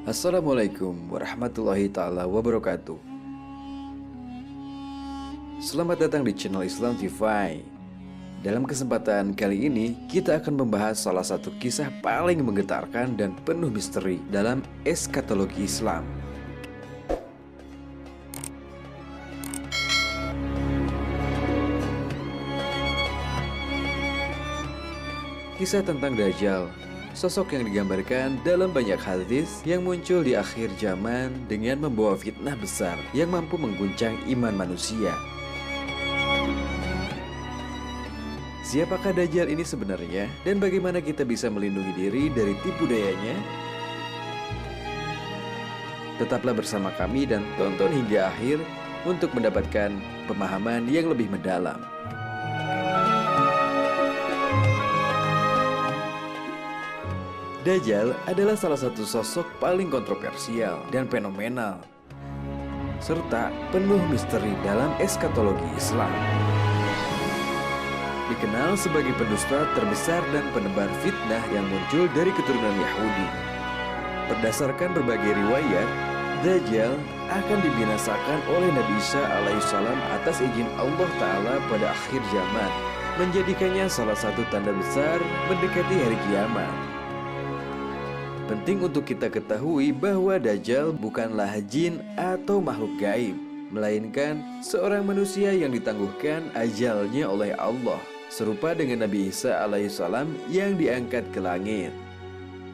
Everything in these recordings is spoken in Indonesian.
Assalamualaikum warahmatullahi ta'ala wabarakatuh. Selamat datang di channel Islam TV. Dalam kesempatan kali ini kita akan membahas salah satu kisah paling menggetarkan dan penuh misteri dalam eskatologi Islam. Kisah tentang Dajjal, sosok yang digambarkan dalam banyak hadis yang muncul di akhir zaman dengan membawa fitnah besar yang mampu mengguncang iman manusia. Siapakah Dajjal ini sebenarnya dan bagaimana kita bisa melindungi diri dari tipu dayanya? Tetaplah bersama kami dan tonton hingga akhir untuk mendapatkan pemahaman yang lebih mendalam. Dajjal adalah salah satu sosok paling kontroversial dan fenomenal, serta penuh misteri dalam eskatologi Islam. Dikenal sebagai pendusta terbesar dan penebar fitnah yang muncul dari keturunan Yahudi. Berdasarkan berbagai riwayat, Dajjal akan dibinasakan oleh Nabi Isa alaihissalam atas izin Allah Ta'ala pada akhir zaman, menjadikannya salah satu tanda besar mendekati hari kiamat. Penting untuk kita ketahui bahwa Dajjal bukanlah jin atau makhluk gaib, melainkan seorang manusia yang ditangguhkan ajalnya oleh Allah, serupa dengan Nabi Isa alaihissalam yang diangkat ke langit.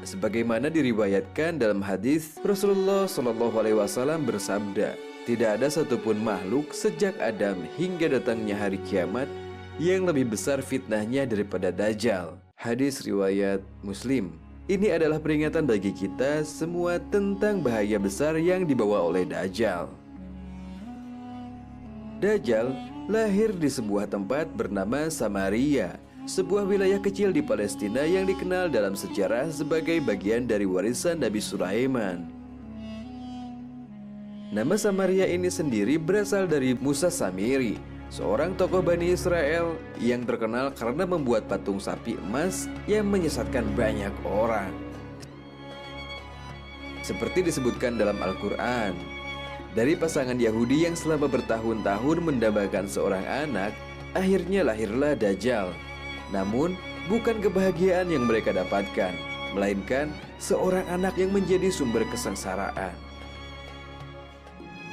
Sebagaimana diriwayatkan dalam hadis, Rasulullah SAW bersabda, "Tidak ada satupun makhluk sejak Adam hingga datangnya hari kiamat yang lebih besar fitnahnya daripada Dajjal." Hadis riwayat Muslim. Ini adalah peringatan bagi kita semua tentang bahaya besar yang dibawa oleh Dajjal. Dajjal lahir di sebuah tempat bernama Samaria, sebuah wilayah kecil di Palestina yang dikenal dalam sejarah sebagai bagian dari warisan Nabi Sulaiman. Nama Samaria ini sendiri berasal dari Musa Samiri, seorang tokoh Bani Israel yang terkenal karena membuat patung sapi emas yang menyesatkan banyak orang. Seperti disebutkan dalam Al-Quran, dari pasangan Yahudi yang selama bertahun-tahun mendambakan seorang anak, akhirnya lahirlah Dajjal. Namun, bukan kebahagiaan yang mereka dapatkan, melainkan seorang anak yang menjadi sumber kesengsaraan.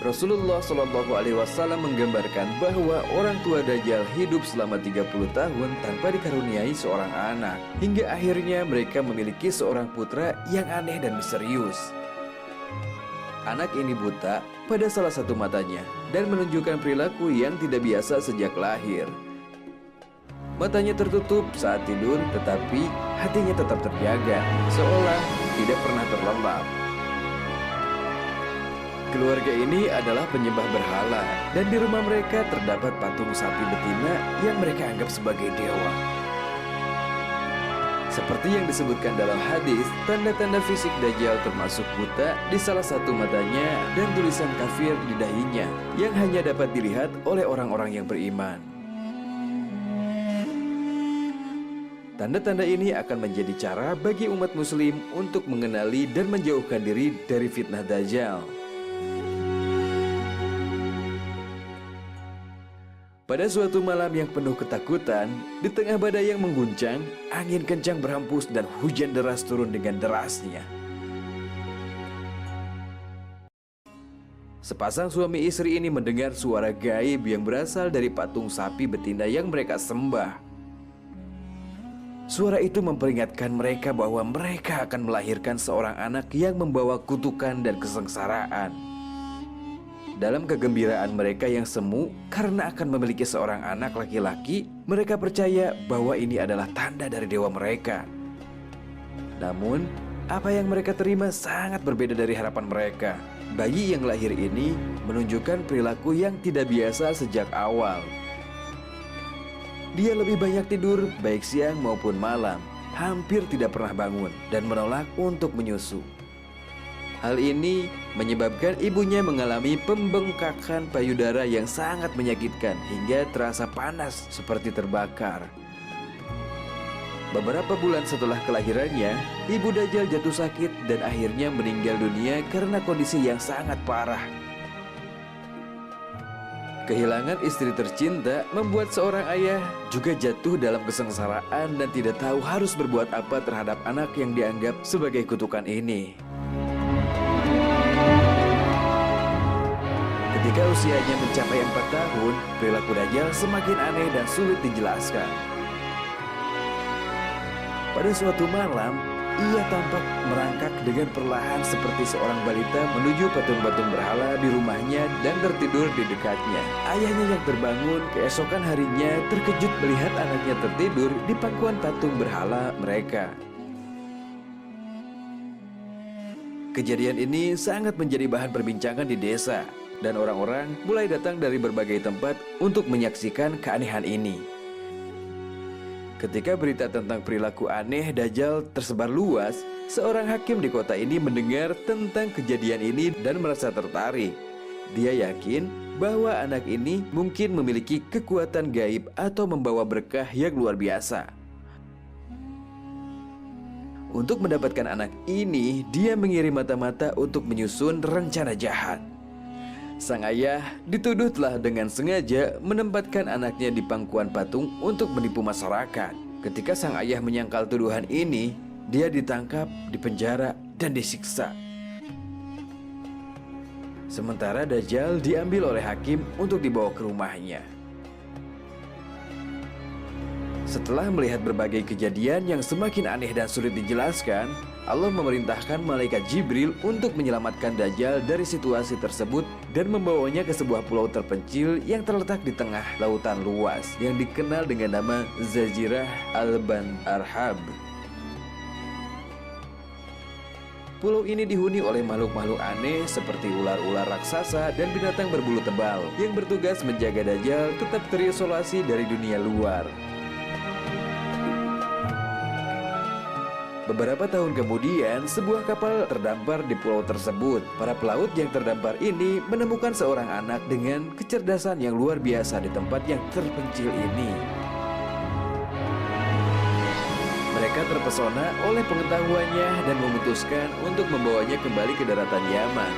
Rasulullah SAW menggambarkan bahwa orang tua Dajjal hidup selama 30 tahun tanpa dikaruniai seorang anak, hingga akhirnya mereka memiliki seorang putra yang aneh dan misterius. Anak ini buta pada salah satu matanya dan menunjukkan perilaku yang tidak biasa sejak lahir. Matanya tertutup saat tidur, tetapi hatinya tetap terjaga, seolah tidak pernah terlelap. Keluarga ini adalah penyembah berhala, dan di rumah mereka terdapat patung sapi betina yang mereka anggap sebagai dewa. Seperti yang disebutkan dalam hadis, tanda-tanda fisik Dajjal termasuk buta di salah satu matanya dan tulisan kafir di dahinya yang hanya dapat dilihat oleh orang-orang yang beriman. Tanda-tanda ini akan menjadi cara bagi umat muslim untuk mengenali dan menjauhkan diri dari fitnah Dajjal. Pada suatu malam yang penuh ketakutan, di tengah badai yang mengguncang, angin kencang berhembus dan hujan deras turun dengan derasnya. Sepasang suami istri ini mendengar suara gaib yang berasal dari patung sapi betina yang mereka sembah. Suara itu memperingatkan mereka bahwa mereka akan melahirkan seorang anak yang membawa kutukan dan kesengsaraan. Dalam kegembiraan mereka yang semu karena akan memiliki seorang anak laki-laki, mereka percaya bahwa ini adalah tanda dari dewa mereka. Namun, apa yang mereka terima sangat berbeda dari harapan mereka. Bayi yang lahir ini menunjukkan perilaku yang tidak biasa sejak awal. Dia lebih banyak tidur baik siang maupun malam, hampir tidak pernah bangun dan menolak untuk menyusu. Hal ini menyebabkan ibunya mengalami pembengkakan payudara yang sangat menyakitkan hingga terasa panas seperti terbakar. Beberapa bulan setelah kelahirannya, ibu Dajjal jatuh sakit dan akhirnya meninggal dunia karena kondisi yang sangat parah. Kehilangan istri tercinta membuat seorang ayah juga jatuh dalam kesengsaraan dan tidak tahu harus berbuat apa terhadap anak yang dianggap sebagai kutukan ini. Ketika usianya mencapai 4 tahun, perilaku Dajjal semakin aneh dan sulit dijelaskan. Pada suatu malam, ia tampak merangkak dengan perlahan seperti seorang balita menuju patung-patung berhala di rumahnya dan tertidur di dekatnya. Ayahnya yang terbangun keesokan harinya terkejut melihat anaknya tertidur di pangkuan patung berhala mereka. Kejadian ini sangat menjadi bahan perbincangan di desa, dan orang-orang mulai datang dari berbagai tempat untuk menyaksikan keanehan ini. Ketika berita tentang perilaku aneh Dajjal tersebar luas, seorang hakim di kota ini mendengar tentang kejadian ini dan merasa tertarik. Dia yakin bahwa anak ini mungkin memiliki kekuatan gaib atau membawa berkah yang luar biasa. Untuk mendapatkan anak ini, dia mengirim mata-mata untuk menyusun rencana jahat. Sang ayah dituduh telah dengan sengaja menempatkan anaknya di pangkuan patung untuk menipu masyarakat. Ketika sang ayah menyangkal tuduhan ini, dia ditangkap, dipenjara, dan disiksa. Sementara Dajjal diambil oleh hakim untuk dibawa ke rumahnya. Setelah melihat berbagai kejadian yang semakin aneh dan sulit dijelaskan, Allah memerintahkan malaikat Jibril untuk menyelamatkan Dajjal dari situasi tersebut dan membawanya ke sebuah pulau terpencil yang terletak di tengah lautan luas yang dikenal dengan nama Jazirah Al-Arhab. Pulau ini dihuni oleh makhluk-makhluk aneh seperti ular-ular raksasa dan binatang berbulu tebal yang bertugas menjaga Dajjal tetap terisolasi dari dunia luar. Beberapa tahun kemudian, sebuah kapal terdampar di pulau tersebut. Para pelaut yang terdampar ini menemukan seorang anak dengan kecerdasan yang luar biasa di tempat yang terpencil ini. Mereka terpesona oleh pengetahuannya dan memutuskan untuk membawanya kembali ke daratan Yaman.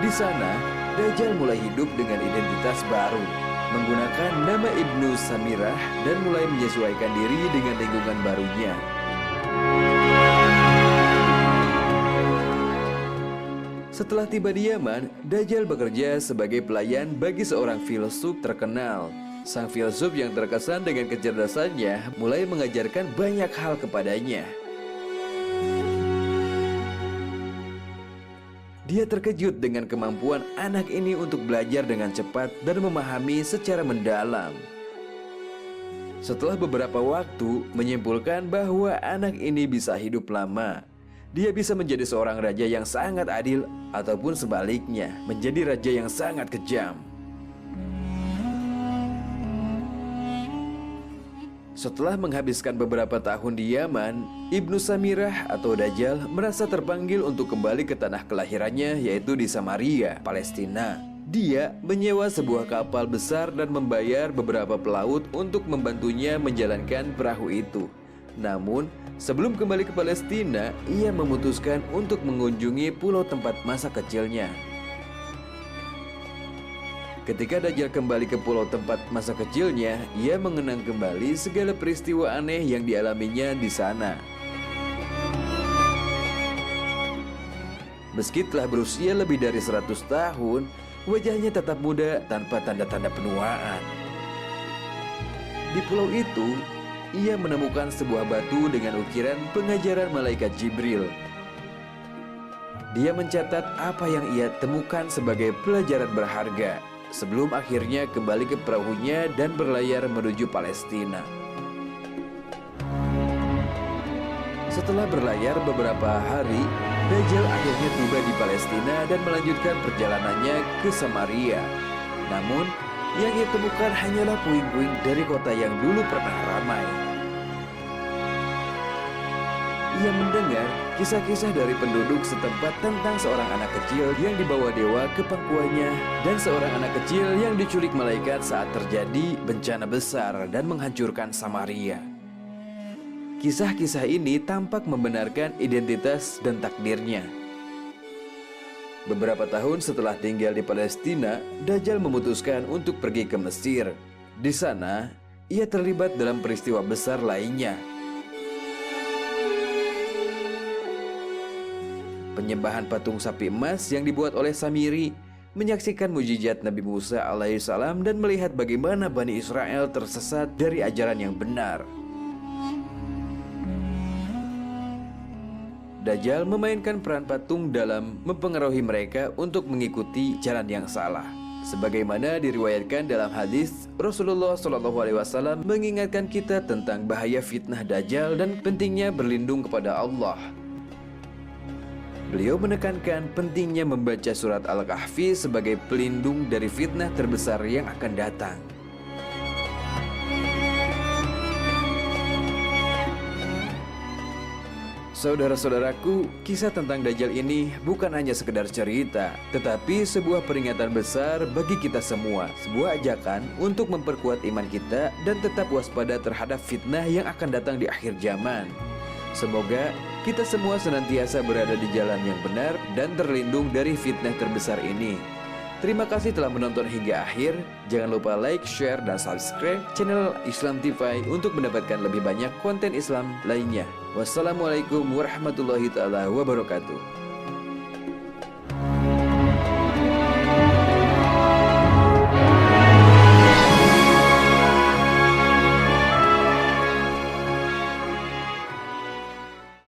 Di sana, Dajjal mulai hidup dengan identitas baru, menggunakan nama Ibnu Samirah dan mulai menyesuaikan diri dengan lingkungan barunya. Setelah tiba di Yaman, Dajjal bekerja sebagai pelayan bagi seorang filsuf terkenal. Sang filsuf yang terkesan dengan kecerdasannya mulai mengajarkan banyak hal kepadanya. Dia terkejut dengan kemampuan anak ini untuk belajar dengan cepat dan memahami secara mendalam. Setelah beberapa waktu, menyimpulkan bahwa anak ini bisa hidup lama. Dia bisa menjadi seorang raja yang sangat adil ataupun sebaliknya, menjadi raja yang sangat kejam. Setelah menghabiskan beberapa tahun di Yaman, Ibnu Samirah atau Dajjal merasa terpanggil untuk kembali ke tanah kelahirannya, yaitu di Samaria, Palestina. Dia menyewa sebuah kapal besar dan membayar beberapa pelaut untuk membantunya menjalankan perahu itu. Namun, sebelum kembali ke Palestina, ia memutuskan untuk mengunjungi pulau tempat masa kecilnya. Ketika Dajjal kembali ke pulau tempat masa kecilnya, ia mengenang kembali segala peristiwa aneh yang dialaminya di sana. Meski telah berusia lebih dari 100 tahun, wajahnya tetap muda tanpa tanda-tanda penuaan. Di pulau itu, ia menemukan sebuah batu dengan ukiran pengajaran malaikat Jibril. Dia mencatat apa yang ia temukan sebagai pelajaran berharga, sebelum akhirnya kembali ke perahunya dan berlayar menuju Palestina. Setelah berlayar beberapa hari, Dajjal akhirnya tiba di Palestina dan melanjutkan perjalanannya ke Samaria. Namun, yang ia temukan hanyalah puing-puing dari kota yang dulu pernah ramai. ia mendengar kisah-kisah dari penduduk setempat tentang seorang anak kecil yang dibawa dewa ke pangkuannya dan seorang anak kecil yang diculik malaikat saat terjadi bencana besar dan menghancurkan Samaria. Kisah-kisah ini tampak membenarkan identitas dan takdirnya. Beberapa tahun setelah tinggal di Palestina, Dajjal memutuskan untuk pergi ke Mesir. Di sana, ia terlibat dalam peristiwa besar lainnya. Penyembahan patung sapi emas yang dibuat oleh Samiri, menyaksikan mujizat Nabi Musa alaihissalam dan melihat bagaimana Bani Israel tersesat dari ajaran yang benar. Dajjal memainkan peran patung dalam mempengaruhi mereka untuk mengikuti jalan yang salah. Sebagaimana diriwayatkan dalam hadis, Rasulullah SAW mengingatkan kita tentang bahaya fitnah Dajjal dan pentingnya berlindung kepada Allah. Beliau menekankan pentingnya membaca surat Al-Kahfi sebagai pelindung dari fitnah terbesar yang akan datang. Saudara-saudaraku, kisah tentang Dajjal ini bukan hanya sekedar cerita, tetapi sebuah peringatan besar bagi kita semua, sebuah ajakan untuk memperkuat iman kita dan tetap waspada terhadap fitnah yang akan datang di akhir zaman. Semoga kita semua senantiasa berada di jalan yang benar dan terlindung dari fitnah terbesar ini. Terima kasih telah menonton hingga akhir. Jangan lupa like, share, dan subscribe channel Islam TV untuk mendapatkan lebih banyak konten Islam lainnya. Wassalamualaikum warahmatullahi wabarakatuh.